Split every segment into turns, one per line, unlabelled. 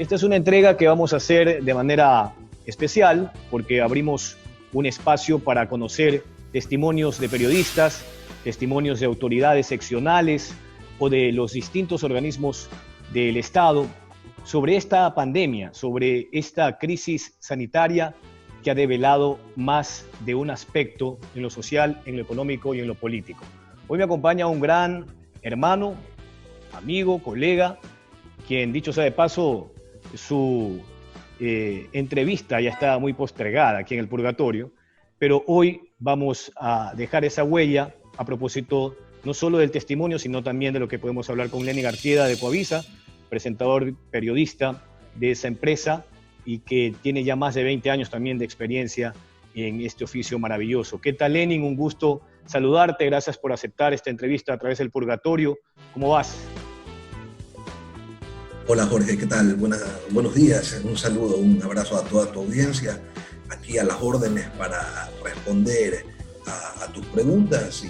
Esta es una entrega que vamos a hacer de manera especial porque abrimos un espacio para conocer testimonios de periodistas, testimonios de autoridades seccionales o de los distintos organismos del Estado sobre esta pandemia, sobre esta crisis sanitaria que ha develado más de un aspecto en lo social, en lo económico y en lo político. Hoy me acompaña un gran hermano, amigo, colega, quien, dicho sea de paso, su entrevista ya está muy postergada aquí en el Purgatorio, pero hoy vamos a dejar esa huella a propósito no solo del testimonio, sino también de lo que podemos hablar con Lenny Artieda de Coavisa, presentador, periodista de esa empresa y que tiene ya más de 20 años también de experiencia en este oficio maravilloso. ¿Qué tal, Lenny? Un gusto saludarte, gracias por aceptar esta entrevista a través del Purgatorio. ¿Cómo vas?
Hola Jorge, ¿qué tal? Buenos días, un saludo, un abrazo a toda tu audiencia, aquí a las órdenes para responder a tus preguntas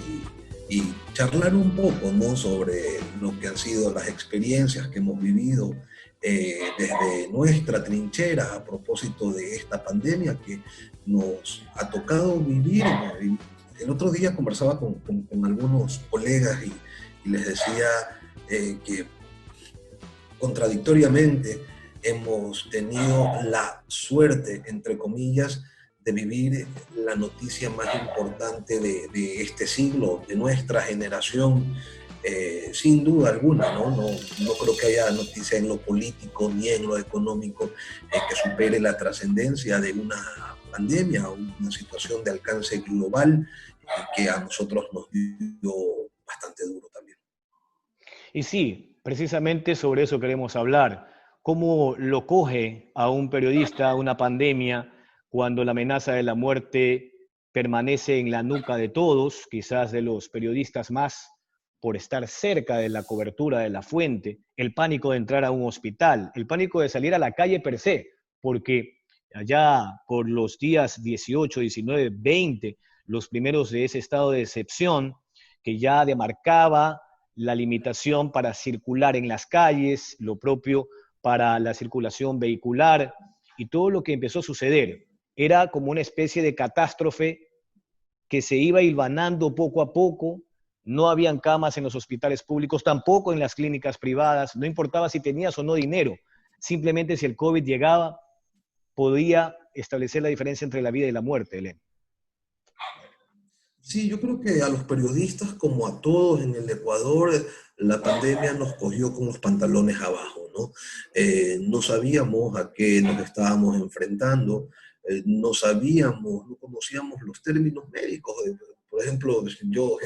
y charlar un poco, ¿no?, sobre lo que han sido las experiencias que hemos vivido desde nuestra trinchera a propósito de esta pandemia que nos ha tocado vivir. El otro día conversaba con algunos colegas y les decía que contradictoriamente hemos tenido la suerte, entre comillas, de vivir la noticia más importante de este siglo, de nuestra generación, sin duda alguna, ¿no? No creo que haya noticia en lo político ni en lo económico que supere la trascendencia de una pandemia, una situación de alcance global que a nosotros nos dio bastante duro también.
Y sí, precisamente sobre eso queremos hablar. ¿Cómo lo coge a un periodista una pandemia cuando la amenaza de la muerte permanece en la nuca de todos, quizás de los periodistas más por estar cerca de la cobertura de la fuente, el pánico de entrar a un hospital, el pánico de salir a la calle per se, porque allá por los días 18, 19, 20, los primeros de ese estado de excepción que ya demarcaba la limitación para circular en las calles, lo propio para la circulación vehicular y todo lo que empezó a suceder. Era como una especie de catástrofe que se iba hilvanando poco a poco. No habían camas en los hospitales públicos, tampoco en las clínicas privadas, no importaba si tenías o no dinero, simplemente si el COVID llegaba, podía establecer la diferencia entre la vida y la muerte, Elena.
Sí, yo creo que a los periodistas, como a todos en el Ecuador, la pandemia nos cogió con los pantalones abajo, ¿no? No sabíamos a qué nos estábamos enfrentando, no sabíamos, no conocíamos los términos médicos. Por ejemplo, yo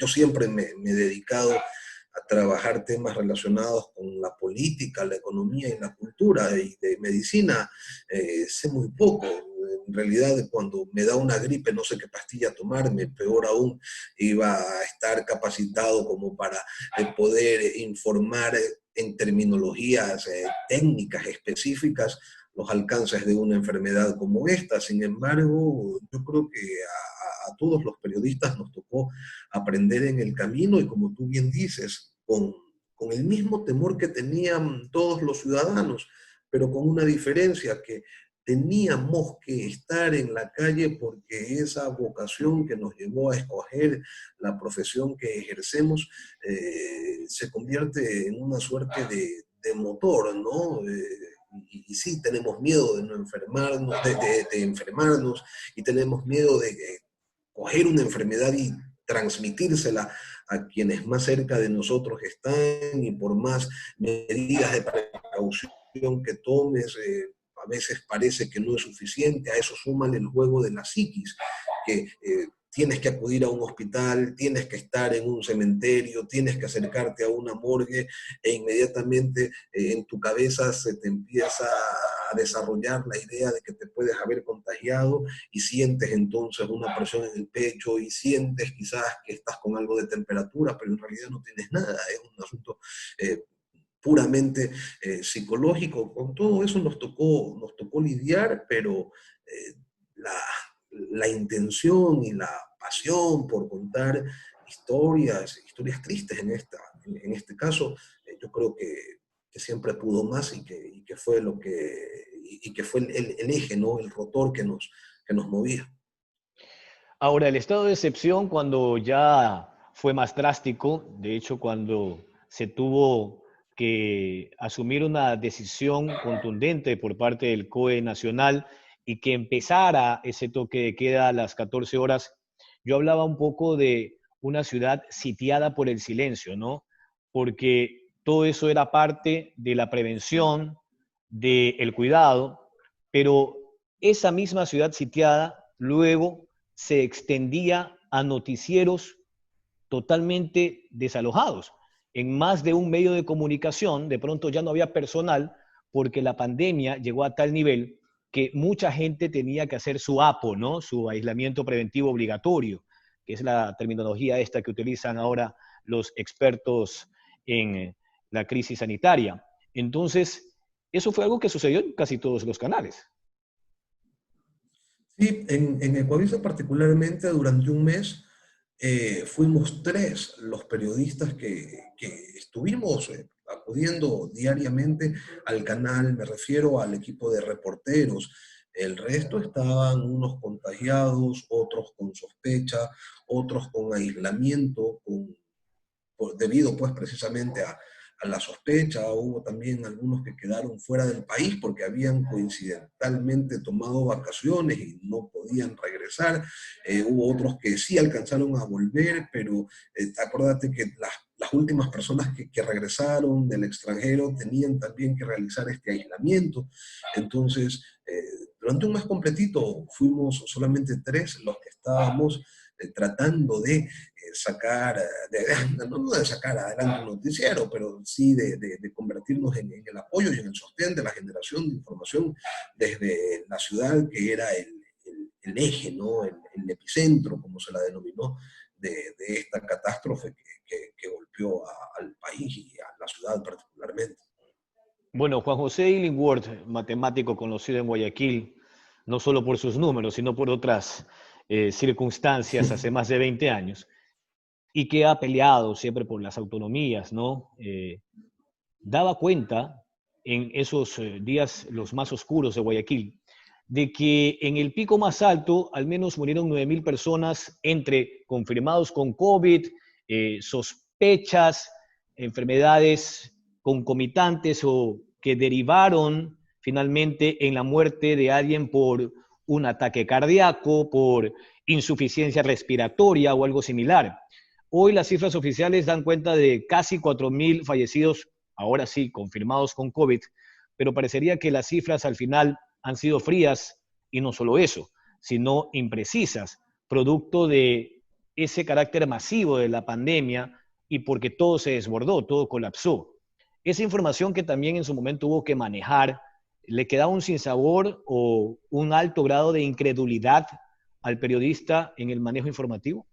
siempre me he dedicado a trabajar temas relacionados con la política, la economía y la cultura, y de medicina sé muy poco. En realidad, cuando me da una gripe no sé qué pastilla tomarme, peor aún, iba a estar capacitado como para poder informar en terminologías técnicas específicas los alcances de una enfermedad como esta. Sin embargo, yo creo que a todos los periodistas nos tocó aprender en el camino y, como tú bien dices, con el mismo temor que tenían todos los ciudadanos, pero con una diferencia, que teníamos que estar en la calle porque esa vocación que nos llevó a escoger la profesión que ejercemos se convierte en una suerte de motor, ¿no? Y sí, tenemos miedo de no enfermarnos, de enfermarnos, y tenemos miedo de coger una enfermedad y transmitírsela a quienes más cerca de nosotros están, y por más medidas de precaución que tomes, a veces parece que no es suficiente. A eso suman el juego de la psiquis, que tienes que acudir a un hospital, tienes que estar en un cementerio, tienes que acercarte a una morgue, e inmediatamente en tu cabeza se te empieza a desarrollar la idea de que te puedes haber contagiado, y sientes entonces una presión en el pecho y sientes quizás que estás con algo de temperatura, pero en realidad no tienes nada. Es un asunto puramente psicológico. Con todo eso nos tocó lidiar, pero eh, la, la intención y la pasión por contar historias tristes en este caso, yo creo que que siempre pudo más y que fue que fue el eje, ¿no? El rotor que nos movía.
Ahora, el estado de excepción cuando ya fue más drástico, de hecho, cuando se tuvo que asumir una decisión contundente por parte del COE nacional y que empezara ese toque de queda a las 14 horas, yo hablaba un poco de una ciudad sitiada por el silencio, ¿no? Porque todo eso era parte de la prevención, del cuidado, pero esa misma ciudad sitiada luego se extendía a noticieros totalmente desalojados. En más de un medio de comunicación, de pronto ya no había personal porque la pandemia llegó a tal nivel que mucha gente tenía que hacer su APO, ¿no? Su aislamiento preventivo obligatorio, que es la terminología esta que utilizan ahora los expertos en la crisis sanitaria. Entonces, eso fue algo que sucedió en casi todos los canales.
Sí, en Ecuavisa particularmente durante un mes fuimos tres los periodistas que estuvimos acudiendo diariamente al canal, me refiero al equipo de reporteros. El resto estaban unos contagiados, otros con sospecha, otros con aislamiento, debido pues precisamente a la sospecha. Hubo también algunos que quedaron fuera del país porque habían coincidentalmente tomado vacaciones y no podían regresar. Hubo otros que sí alcanzaron a volver, pero acuérdate que las últimas personas que regresaron del extranjero tenían también que realizar este aislamiento. Entonces, durante un mes completito fuimos solamente tres los que estábamos tratando de sacar, no de sacar adelante un noticiero, pero sí de convertirnos en el apoyo y en el sostén de la generación de información desde la ciudad, que era el eje, ¿no? El epicentro, como se la denominó, de esta catástrofe que golpeó al país y a la ciudad particularmente.
Bueno, Juan José Illingworth, matemático conocido en Guayaquil, no solo por sus números, sino por otras circunstancias hace más de 20 años, y que ha peleado siempre por las autonomías, ¿no? Daba cuenta en esos días los más oscuros de Guayaquil, de que en el pico más alto al menos murieron 9.000 personas entre confirmados con COVID, sospechas, enfermedades concomitantes o que derivaron finalmente en la muerte de alguien por un ataque cardíaco, por insuficiencia respiratoria o algo similar. Hoy las cifras oficiales dan cuenta de casi 4.000 fallecidos, ahora sí, confirmados con COVID, pero parecería que las cifras al final han sido frías y no solo eso, sino imprecisas, producto de ese carácter masivo de la pandemia y porque todo se desbordó, todo colapsó. Esa información que también en su momento hubo que manejar, ¿le queda un sinsabor o un alto grado de incredulidad al periodista en el manejo informativo?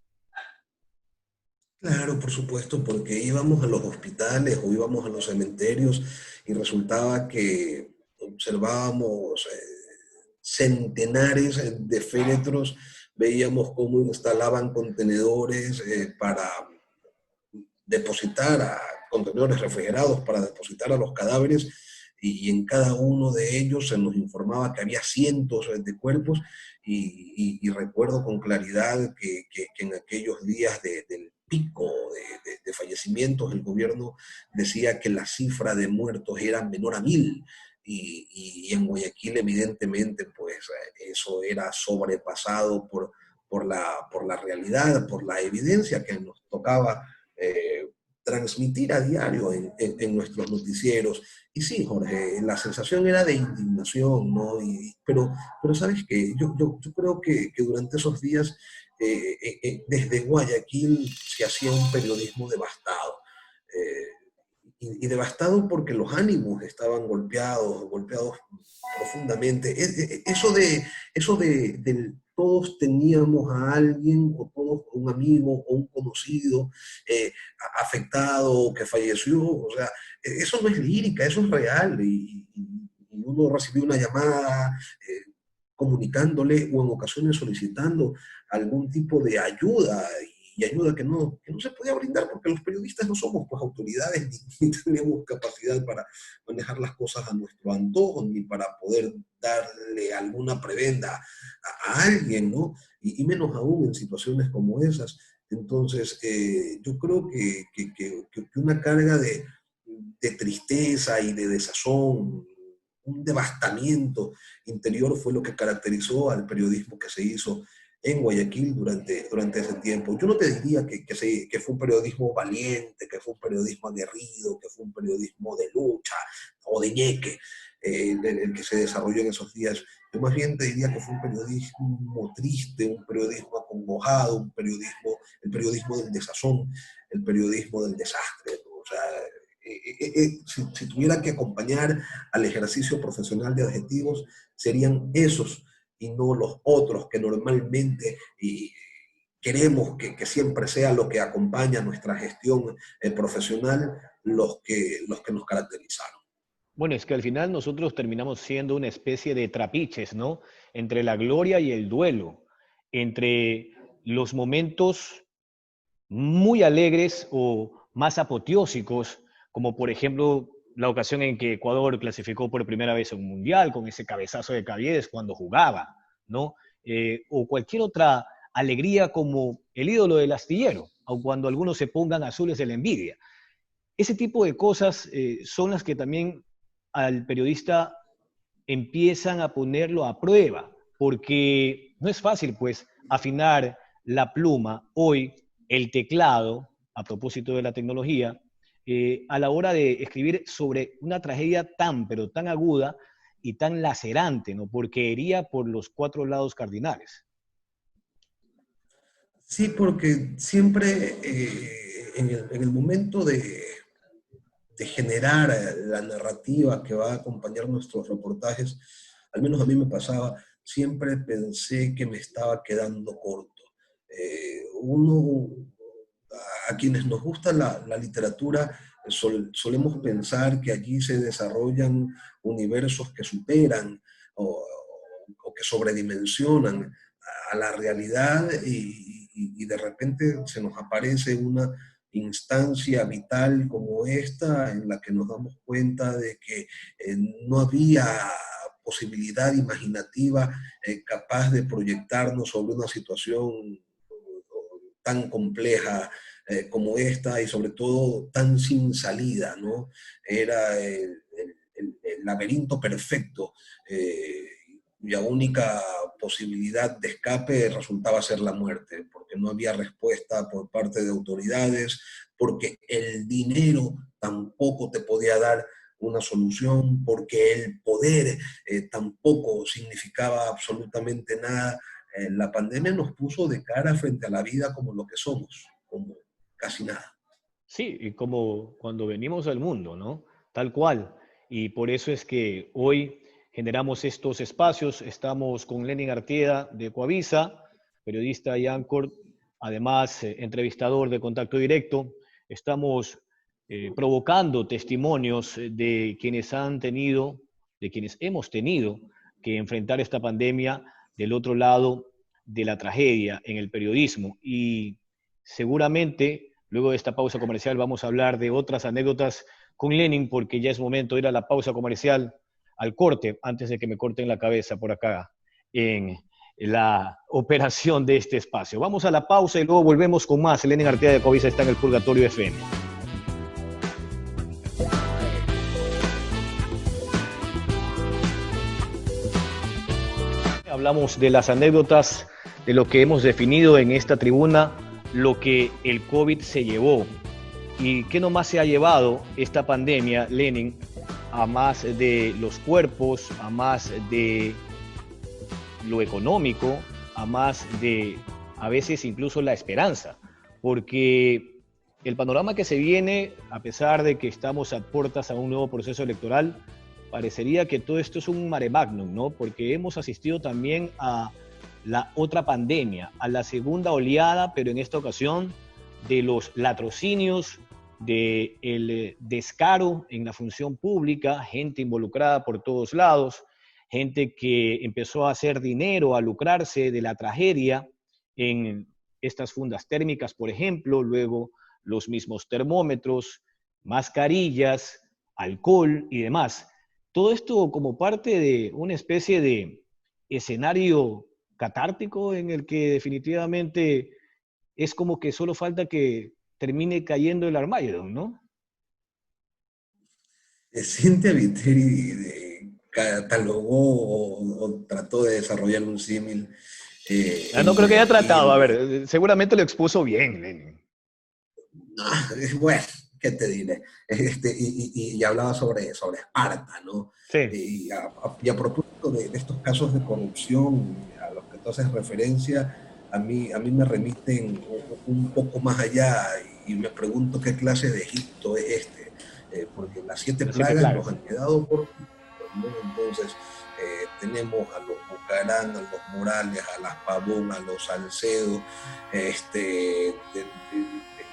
Claro, por supuesto, porque íbamos a los hospitales o íbamos a los cementerios y resultaba que observábamos centenares de féretros, veíamos cómo instalaban contenedores para depositar, contenedores refrigerados para depositar a los cadáveres, y en cada uno de ellos se nos informaba que había cientos de cuerpos, y recuerdo con claridad que en aquellos días del pico de fallecimientos el gobierno decía que la cifra de muertos era menor a 1.000, y en Guayaquil evidentemente pues eso era sobrepasado por la realidad, por la evidencia que nos tocaba eh, transmitir a diario en nuestros noticieros. Y sí, Jorge, la sensación era de indignación, ¿no? Pero sabes que yo creo que durante esos días, desde Guayaquil se hacía un periodismo devastado. Y devastado porque los ánimos estaban golpeados profundamente. Del todos teníamos a alguien, o todos un amigo o un conocido afectado que falleció, o sea, eso no es lírica, eso es real, y uno recibió una llamada comunicándole o en ocasiones solicitando algún tipo de ayuda, y ayuda que no se podía brindar porque los periodistas no somos pues autoridades ni tenemos capacidad para manejar las cosas a nuestro antojo ni para poder darle alguna prebenda a alguien, ¿no? Y menos aún en situaciones como esas. Entonces, yo creo que una carga de tristeza y de desazón, un devastamiento interior fue lo que caracterizó al periodismo que se hizo en Guayaquil durante ese tiempo. Yo no te diría que fue un periodismo valiente, que fue un periodismo aguerrido, que fue un periodismo de lucha o de ñeque, el que se desarrolló en esos días. Yo más bien te diría que fue un periodismo triste, un periodismo acongojado, el periodismo del desazón, el periodismo del desastre, ¿no? O sea, si tuviera que acompañar al ejercicio profesional de adjetivos, serían esos y no los otros que normalmente queremos que siempre sea lo que acompaña nuestra gestión profesional, los que nos caracterizaron.
Bueno, es que al final nosotros terminamos siendo una especie de trapiches, ¿no? Entre la gloria y el duelo, entre los momentos muy alegres o más apoteósicos, como por ejemplo la ocasión en que Ecuador clasificó por primera vez a un mundial, con ese cabezazo de Caviedes cuando jugaba, ¿no? O cualquier otra alegría como el ídolo del astillero, aun cuando algunos se pongan azules de la envidia. Ese tipo de cosas son las que también al periodista empiezan a ponerlo a prueba, porque no es fácil, pues, afinar la pluma, hoy el teclado, a propósito de la tecnología, a la hora de escribir sobre una tragedia tan, pero tan aguda y tan lacerante, ¿no? Porque hería por los cuatro lados cardinales.
Sí, porque siempre en el momento de generar la narrativa que va a acompañar nuestros reportajes, al menos a mí me pasaba, siempre pensé que me estaba quedando corto. Uno, a quienes nos gusta la literatura, solemos pensar que allí se desarrollan universos que superan o que sobredimensionan a la realidad y de repente se nos aparece una instancia vital como esta en la que nos damos cuenta de que no había posibilidad imaginativa capaz de proyectarnos sobre una situación tan compleja como esta y sobre todo tan sin salida, ¿no? Era el laberinto perfecto cuya única posibilidad de escape resultaba ser la muerte, porque no había respuesta por parte de autoridades, porque el dinero tampoco te podía dar una solución, porque el poder tampoco significaba absolutamente nada. La pandemia nos puso de cara frente a la vida como lo que somos, como casi nada.
Sí, y como cuando venimos al mundo, ¿no? Tal cual. Y por eso es que hoy generamos estos espacios. Estamos con Lenin Artieda de Coavisa, periodista y anchor, además entrevistador de Contacto Directo. Estamos provocando testimonios de quienes han tenido, de quienes hemos tenido que enfrentar esta pandemia del otro lado de la tragedia en el periodismo. Y seguramente luego de esta pausa comercial vamos a hablar de otras anécdotas con Lenin, porque ya es momento de ir a la pausa comercial, al corte, antes de que me corten la cabeza por acá en la operación de este espacio. Vamos a la pausa y luego volvemos con más. Lenin Arteaga de Coavisa está en el Purgatorio FM. Hablamos de las anécdotas, de lo que hemos definido en esta tribuna, lo que el COVID se llevó. ¿Y qué nomás se ha llevado esta pandemia, Lenin? A más de los cuerpos, a más de lo económico, a más de, a veces incluso la esperanza. Porque el panorama que se viene, a pesar de que estamos a puertas a un nuevo proceso electoral, parecería que todo esto es un mare magnum, ¿no? Porque hemos asistido también a la otra pandemia, a la segunda oleada, pero en esta ocasión de los latrocinios, del descaro en la función pública, gente involucrada por todos lados, gente que empezó a hacer dinero, a lucrarse de la tragedia en estas fundas térmicas, por ejemplo, luego los mismos termómetros, mascarillas, alcohol y demás. Todo esto como parte de una especie de escenario catártico en el que definitivamente es como que solo falta que termine cayendo el Armageddon, ¿no?
Cintia Viteri catalogó o trató de desarrollar un símil
No creo que haya
entre
tratado, a
él.
ver, seguramente lo expuso bien, Lenin.
Bueno, ¿qué te diré? Y hablaba sobre Esparta, ¿no?
Sí,
Y a propósito de estos casos de corrupción a los que tú haces referencia, a mí me remiten un poco más allá y me pregunto qué clase de Egipto es este, porque las siete
las siete
plagas nos
plagas.
han quedado por... ¿no? Entonces, tenemos a los Bucarán, a los Morales, a las Pavón, a los Salcedo,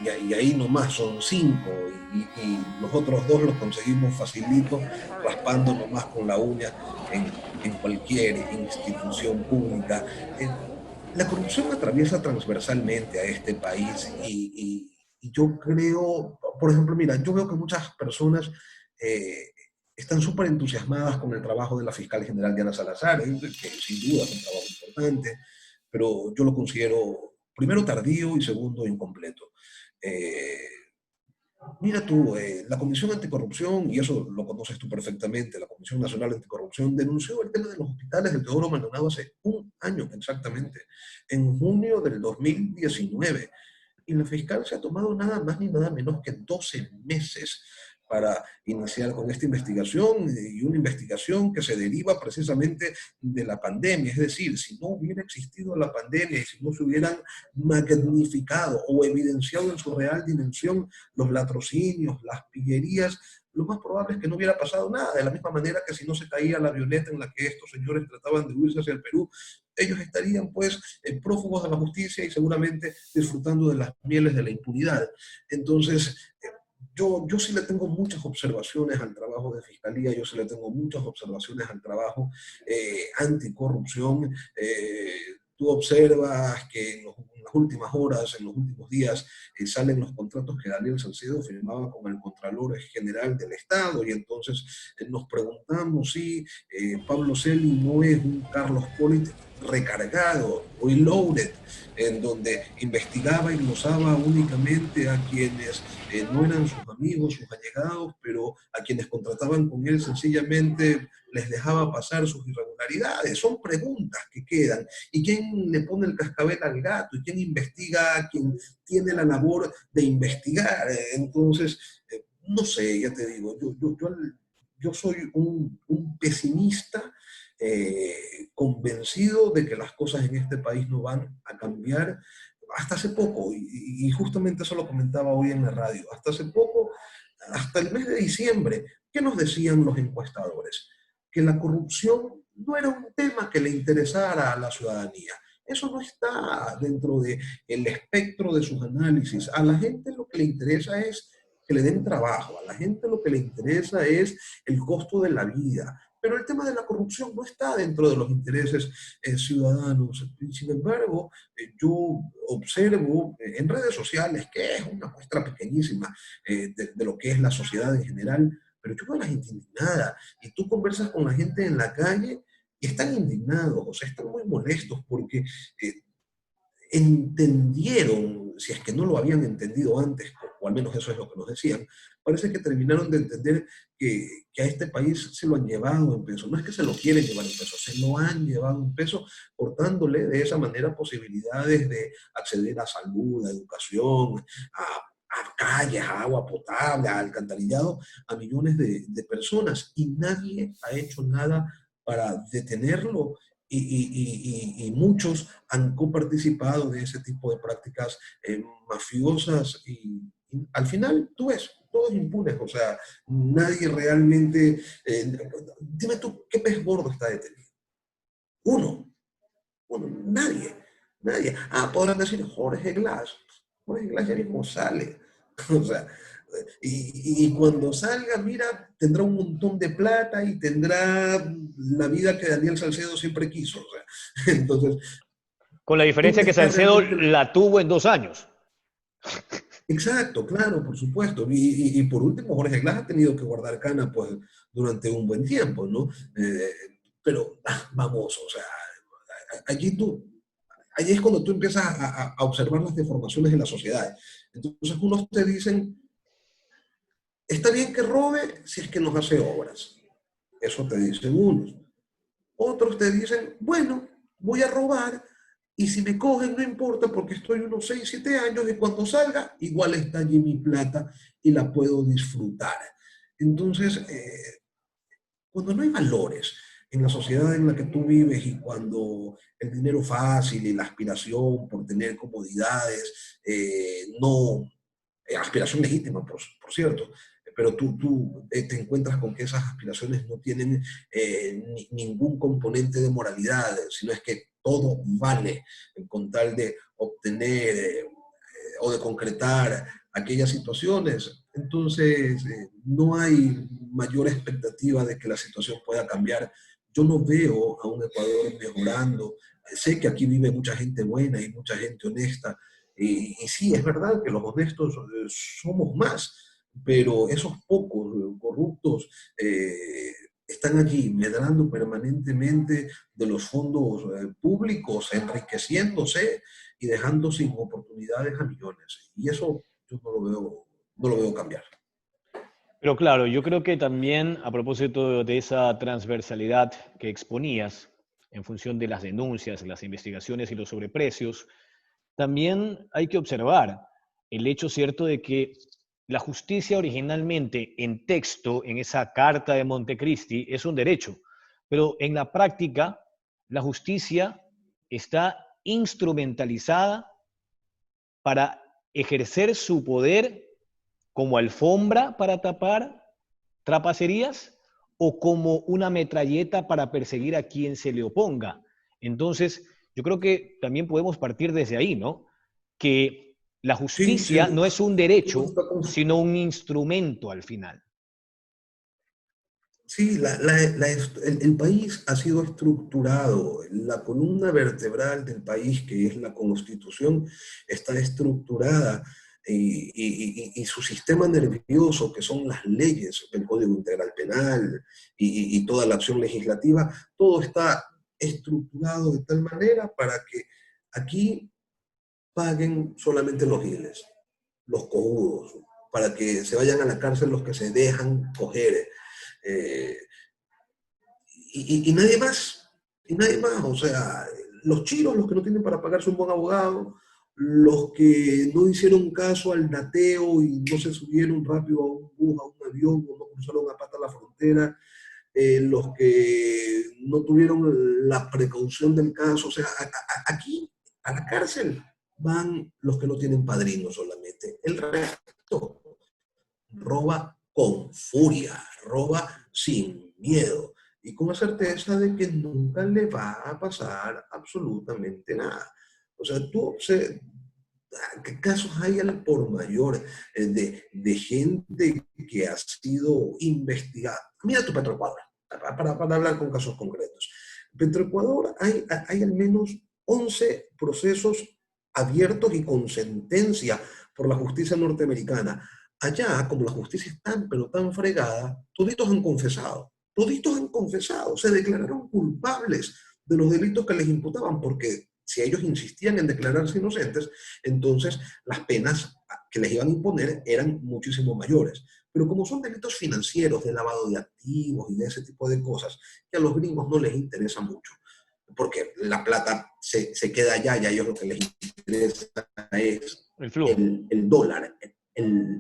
y ahí nomás son cinco, y los otros dos los conseguimos facilito, raspando nomás con la uña en cualquier institución pública. La corrupción atraviesa transversalmente a este país y yo creo, por ejemplo, mira, yo veo que muchas personas eh, están súper entusiasmadas con el trabajo de la fiscal general Diana Salazar, que sin duda es un trabajo importante, pero yo lo considero primero tardío y segundo incompleto. Eh, Mira tú, la Comisión Anticorrupción, y eso lo conoces tú perfectamente, la Comisión Nacional Anticorrupción denunció el tema de los hospitales del Teodoro Maldonado hace un año exactamente, en junio del 2019. Y la fiscal se ha tomado nada más ni nada menos que 12 meses para iniciar con esta investigación, y una investigación que se deriva precisamente de la pandemia. Es decir, si no hubiera existido la pandemia y si no se hubieran magnificado o evidenciado en su real dimensión los latrocinios, las pillerías, lo más probable es que no hubiera pasado nada, de la misma manera que si no se caía la avioneta en la que estos señores trataban de huirse hacia el Perú, ellos estarían pues prófugos de la justicia y seguramente disfrutando de las mieles de la impunidad. Entonces, yo sí le tengo muchas observaciones al trabajo de fiscalía, yo sí le tengo muchas observaciones al trabajo anticorrupción. Tú observas que en las últimas horas, en los últimos días, salen los contratos que Daniel Salcedo firmaba con el Contralor General del Estado, y entonces nos preguntamos si Pablo Celi no es un Carlos Polit recargado o loaded, en donde investigaba y glosaba únicamente a quienes no eran sus amigos, sus allegados, pero a quienes contrataban con él sencillamente les dejaba pasar sus irregularidades. Son preguntas que quedan. ¿Y quién le pone el cascabel al gato? ¿Y quién investiga a quien tiene la labor de investigar? Entonces, no sé, ya te digo, yo soy un pesimista convencido de que las cosas en este país no van a cambiar. Hasta hace poco, y justamente eso lo comentaba hoy en la radio, hasta hace poco, hasta el mes de diciembre, ¿qué nos decían los encuestadores? Que la corrupción no era un tema que le interesara a la ciudadanía. Eso no está dentro del espectro de sus análisis. A la gente lo que le interesa es que le den trabajo, a la gente lo que le interesa es el costo de la vida, pero el tema de la corrupción no está dentro de los intereses ciudadanos. Sin embargo, yo observo en redes sociales, que es una muestra pequeñísima de lo que es la sociedad en general, pero yo veo a la gente indignada, y tú conversas con la gente en la calle y están indignados, o sea, están muy molestos porque entendieron, si es que no lo habían entendido antes, o al menos eso es lo que nos decían, parece que terminaron de entender que a este país se lo han llevado en peso. No es que se lo quieren llevar en peso, se lo han llevado en peso, cortándole de esa manera posibilidades de acceder a salud, a educación, a calles, a agua potable, a alcantarillado, a millones de personas, y nadie ha hecho nada para detenerlo, y muchos han coparticipado de ese tipo de prácticas mafiosas, y al final tú ves, todos impunes, o sea, nadie realmente... Dime tú, ¿qué pez gordo está detenido? Uno, uno, nadie, nadie. Ah, podrán decir Jorge Glass. Jorge Glass ya mismo sale. O sea, y cuando salga, mira, tendrá un montón de plata y tendrá la vida que Daniel Salcedo siempre quiso. O sea, entonces,
Con la diferencia
¿Dónde
que
está
Salcedo
realmente el...
la tuvo en 2 años.
Exacto, claro, por supuesto. Y por último, Jorge Glass ha tenido que guardar cana pues, durante un buen tiempo, ¿no? Pero vamos, o sea, allí tú, allí es cuando tú empiezas a observar las deformaciones en la sociedad. Entonces unos te dicen, está bien que robe si es que nos hace obras. Eso te dicen unos. Otros te dicen, bueno, voy a robar y si me cogen no importa porque estoy unos 6 7 años y cuando salga igual está allí mi plata y la puedo disfrutar. Entonces, cuando no hay valores en la sociedad en la que tú vives y cuando el dinero fácil y la aspiración por tener comodidades no aspiración legítima, por cierto, pero tú te encuentras con que esas aspiraciones no tienen ningún componente de moralidad, sino es que todo vale con tal de obtener o de concretar aquellas situaciones. Entonces, no hay mayor expectativa de que la situación pueda cambiar. Yo no veo a un Ecuador mejorando. Sé que aquí vive mucha gente buena y mucha gente honesta, y sí, es verdad que los honestos somos más, pero esos pocos corruptos están allí medrando permanentemente de los fondos públicos, enriqueciéndose y dejando sin oportunidades a millones. Y eso yo no lo veo cambiar.
Pero claro, yo creo que también a propósito de esa transversalidad que exponías en función de las denuncias, las investigaciones y los sobreprecios, también hay que observar el hecho cierto de que la justicia originalmente en texto, en esa Carta de Montecristi, es un derecho, pero en la práctica la justicia está instrumentalizada para ejercer su poder como alfombra para tapar trapacerías o como una metralleta para perseguir a quien se le oponga. Entonces, yo creo que también podemos partir desde ahí, ¿no? Que la
Sí,
justicia no es un derecho,
está
sino un instrumento al final.
sí, el país ha sido estructurado, la columna vertebral del país, que es la Constitución, está estructurada y su sistema nervioso, que son las leyes, el Código Integral Penal y toda la acción legislativa, todo está estructurado de tal manera para que aquí paguen solamente los giles, los cojudos, para que se vayan a la cárcel los que se dejan coger. Eh, y nadie más, y nadie más, o sea, los chinos, los que no tienen para pagarse un buen abogado, los que no hicieron caso al dateo y no se subieron rápido a un bus, a un avión, o no cruzaron a pata la frontera, los que no tuvieron la precaución del caso, o sea, aquí a la cárcel van los que no tienen padrino solamente, el resto roba con furia, roba sin miedo y con la certeza de que nunca le va a pasar absolutamente nada. O sea, ¿qué casos hay al por mayor de gente que ha sido investigada? Mira tu Petroecuador, para hablar con casos concretos. Petroecuador hay al menos 11 procesos abiertos y con sentencia por la justicia norteamericana. Allá, como la justicia es tan, pero tan fregada, toditos han confesado, se declararon culpables de los delitos que les imputaban, porque si ellos insistían en declararse inocentes, entonces las penas que les iban a imponer eran muchísimo mayores. Pero como son delitos financieros, de lavado de activos y de ese tipo de cosas, que a los gringos no les interesa mucho, porque la plata se queda allá y a ellos lo que les interesa es
El flujo.
el dólar, el,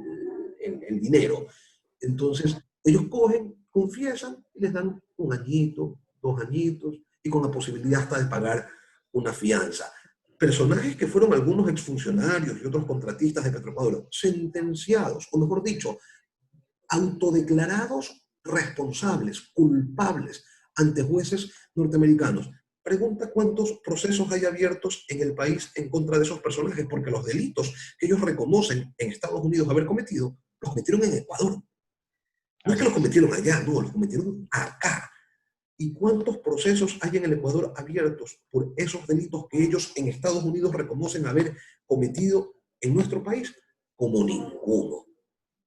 el dinero. Entonces, ellos cogen, confiesan y les dan un añito, 2 añitos, y con la posibilidad hasta de pagar una fianza. Personajes que fueron algunos exfuncionarios y otros contratistas de Petroecuador, sentenciados, o mejor dicho, autodeclarados responsables, culpables ante jueces norteamericanos. Pregunta cuántos procesos hay abiertos en el país en contra de esos personajes, porque los delitos que ellos reconocen en Estados Unidos haber cometido, los cometieron en Ecuador. No es que
Así
los
es.
cometieron allá, no, los cometieron acá. ¿Y cuántos procesos hay en el Ecuador abiertos por esos delitos que ellos en Estados Unidos reconocen haber cometido en nuestro país? Como ninguno.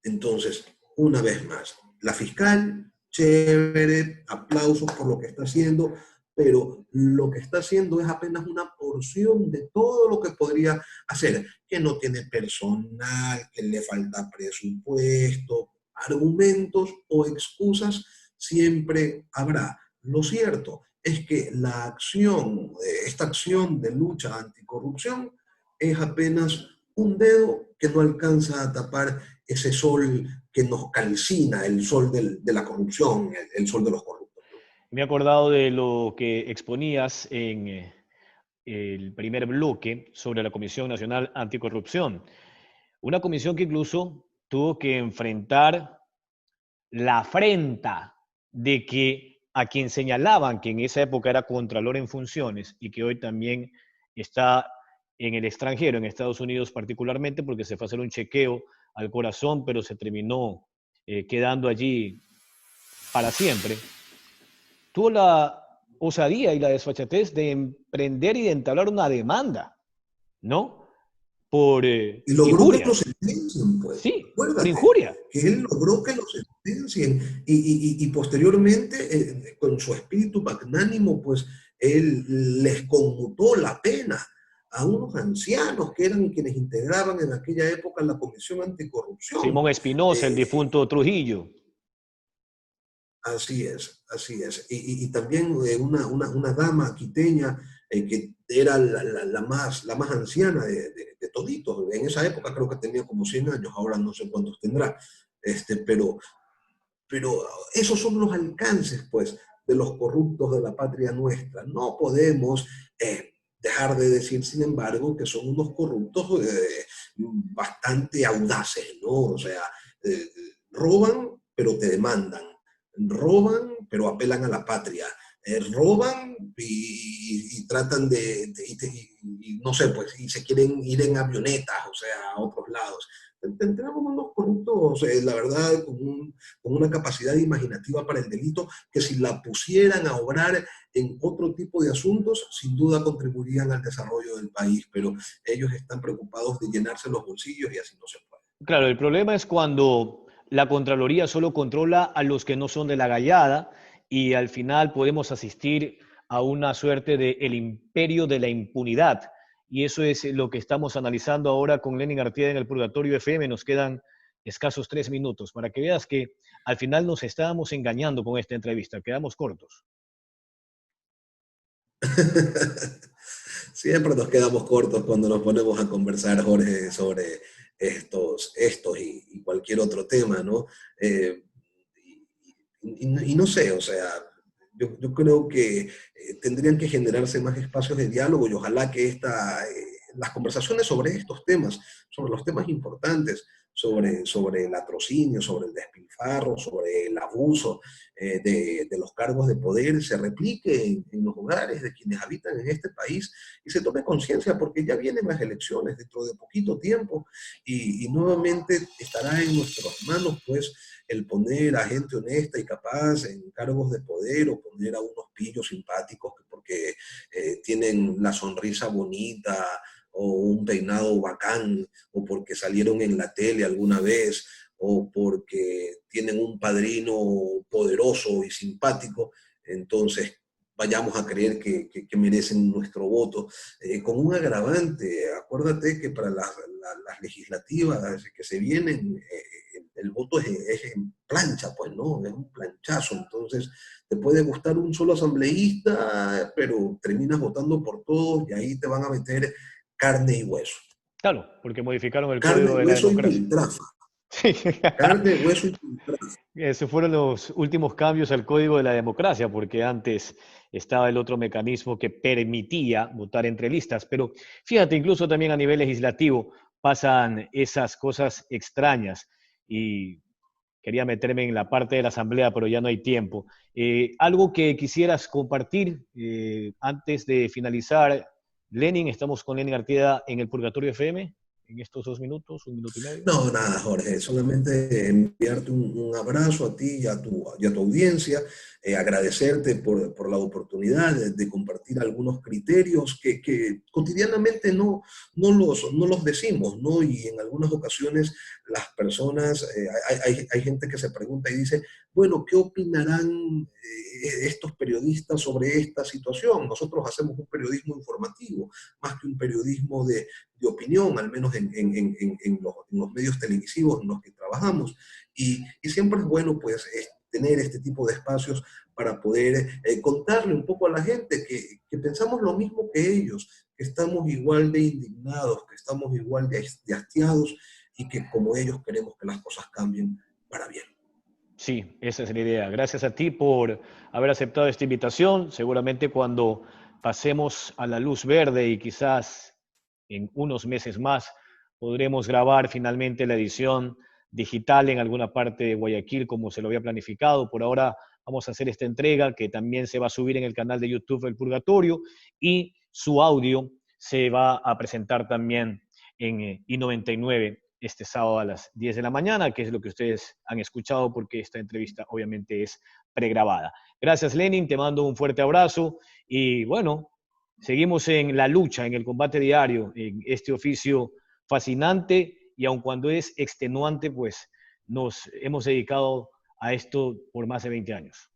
Entonces, una vez más, la fiscal, chévere, aplausos por lo que está haciendo, pero lo que está haciendo es apenas una porción de todo lo que podría hacer, que no tiene personal, que le falta presupuesto, argumentos o excusas siempre habrá. Lo cierto es que esta acción de lucha anticorrupción es apenas un dedo que no alcanza a tapar ese sol que nos calcina, el sol de la corrupción, el sol de los corruptos.
Me he acordado de lo que exponías en el primer bloque sobre la Comisión Nacional Anticorrupción. Una comisión que incluso tuvo que enfrentar la afrenta de que a quien señalaban que en esa época era contralor en funciones y que hoy también está en el extranjero, en Estados Unidos particularmente, porque se fue a hacer un chequeo al corazón, pero se terminó quedando allí para siempre, tuvo la osadía y la desfachatez de emprender y de entablar una demanda, ¿no? Por
Y logró que
injuria.
lo sentencien, pues.
Sí, por
Acuérdate
injuria.
que él logró que lo sentencien y posteriormente, con su espíritu magnánimo, pues él les conmutó la pena a unos ancianos que eran quienes integraban en aquella época la Comisión Anticorrupción.
Simón Espinosa, el
Eh,
difunto Trujillo.
Así es, así es. Y también una dama quiteña que era la más anciana de toditos. En esa época creo que tenía como 100 años, ahora no sé cuántos tendrá. Pero esos son los alcances, pues, de los corruptos de la patria nuestra. No podemos dejar de decir, sin embargo, que son unos corruptos bastante audaces, ¿no? O sea, roban, pero te demandan. Roban, pero apelan a la patria. Roban y tratan y no sé, pues, y se quieren ir en avionetas, o sea, a otros lados. Tenemos unos corruptos, la verdad, con una capacidad imaginativa para el delito, que si la pusieran a obrar en otro tipo de asuntos, sin duda contribuirían al desarrollo del país, pero ellos están preocupados de llenarse los bolsillos y así no se puede.
Claro, el problema es cuando la Contraloría solo controla a los que no son de la gallada y al final podemos asistir a una suerte de el imperio de la impunidad. Y eso es lo que estamos analizando ahora con Lenin Artieda en el Purgatorio FM. Nos quedan escasos 3 minutos para que veas que al final nos estábamos engañando con esta entrevista. Quedamos cortos.
Siempre nos quedamos cortos cuando nos ponemos a conversar, Jorge, sobre estos y cualquier otro tema, ¿no? Y no sé, o sea, yo creo que tendrían que generarse más espacios de diálogo y ojalá que las conversaciones sobre estos temas, sobre los temas importantes, sobre el latrocinio, sobre el despilfarro, sobre el abuso de los cargos de poder, se replique en los hogares de quienes habitan en este país y se tome conciencia porque ya vienen las elecciones dentro de poquito tiempo y nuevamente estará en nuestras manos, pues, el poner a gente honesta y capaz en cargos de poder o poner a unos pillos simpáticos porque tienen la sonrisa bonita o un peinado bacán o porque salieron en la tele alguna vez o porque tienen un padrino poderoso y simpático, entonces vayamos a creer que merecen nuestro voto. Con un agravante, acuérdate que para las legislativas que se vienen, el voto es en plancha, pues, ¿no? Es un planchazo. Entonces, te puede gustar un solo asambleísta, pero terminas votando por todos y ahí te van a meter carne y hueso.
Claro, porque modificaron el
Carne,
Código de la
hueso y
Democracia.
piltrafa.
Sí.
Carne, hueso y piltrafa.
Esos fueron los últimos cambios al Código de la Democracia, porque antes estaba el otro mecanismo que permitía votar entre listas. Pero fíjate, incluso también a nivel legislativo pasan esas cosas extrañas. Y quería meterme en la parte de la Asamblea, pero ya no hay tiempo. ¿Algo que quisieras compartir antes de finalizar? Lenin, estamos con Lenin Artieda en el Purgatorio FM. en estos 2 minutos, 1 minuto y medio?
No, nada, Jorge, solamente enviarte un abrazo a ti y a tu audiencia, agradecerte por la oportunidad de compartir algunos criterios que cotidianamente no los decimos, ¿no? Y en algunas ocasiones las personas, hay gente que se pregunta y dice, bueno, ¿qué opinarán estos periodistas sobre esta situación? Nosotros hacemos un periodismo informativo, más que un periodismo de opinión, al menos en los medios televisivos en los que trabajamos. Y siempre es bueno pues tener este tipo de espacios para poder contarle un poco a la gente que pensamos lo mismo que ellos, que estamos igual de indignados, que estamos igual de hastiados y que como ellos queremos que las cosas cambien para bien.
Sí, esa es la idea. Gracias a ti por haber aceptado esta invitación. Seguramente cuando pasemos a la luz verde y quizás en unos meses más podremos grabar finalmente la edición digital en alguna parte de Guayaquil como se lo había planificado. Por ahora vamos a hacer esta entrega que también se va a subir en el canal de YouTube El Purgatorio y su audio se va a presentar también en I99 este sábado a las 10 de la mañana, que es lo que ustedes han escuchado porque esta entrevista obviamente es pregrabada. Gracias, Lenin, te mando un fuerte abrazo y bueno, seguimos en la lucha, en el combate diario, en este oficio fascinante y aun cuando es extenuante, pues nos hemos dedicado a esto por más de 20 años.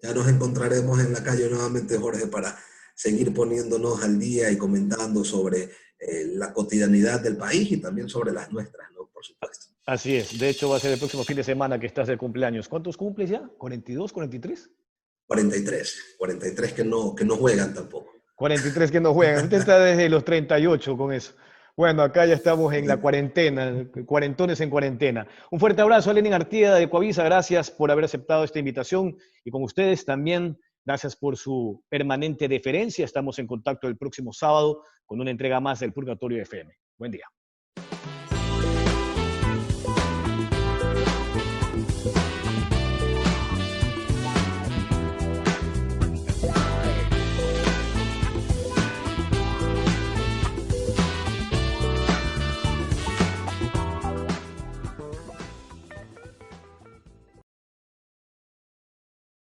Ya nos encontraremos en la calle nuevamente, Jorge, para seguir poniéndonos al día y comentando sobre la cotidianidad del país y también sobre las nuestras, ¿no? Por supuesto.
Así es, de hecho va a ser el próximo fin de semana que estás de cumpleaños. ¿Cuántos cumples ya? ¿42, 43?
43 que no juegan tampoco.
43 que no juegan. Usted está desde los 38 con eso. Bueno, acá ya estamos en la cuarentena, cuarentones en cuarentena. Un fuerte abrazo a Lenin Artieda de Coavisa. Gracias por haber aceptado esta invitación. Y con ustedes también, gracias por su permanente deferencia. Estamos en contacto el próximo sábado con una entrega más del Purgatorio FM. Buen día.